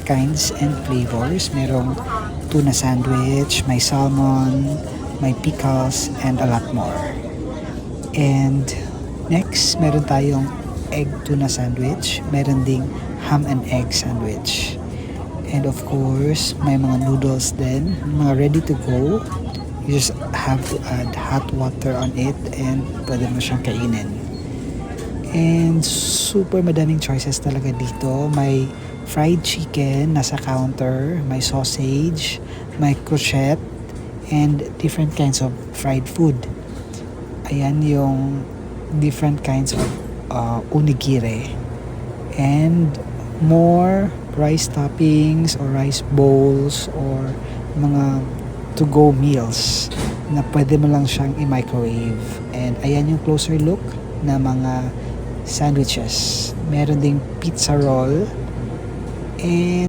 kinds and flavors. Merong tuna sandwich, may salmon, may pickles, and a lot more. And next, meron tayong egg tuna sandwich. Meron ding ham and egg sandwich. And of course, may mga noodles din, mga ready to go. You just have to add hot water on it and pwede mo siyang kainin. And super madaming choices talaga dito. May fried chicken nasa counter, may sausage, may crochet, and different kinds of fried food. Ayan yung different kinds of onigiri. And more rice toppings or rice bowls or mga to-go meals na pwede mo lang siyang i-microwave. And ayan yung closer look na mga sandwiches. Meron ding pizza roll and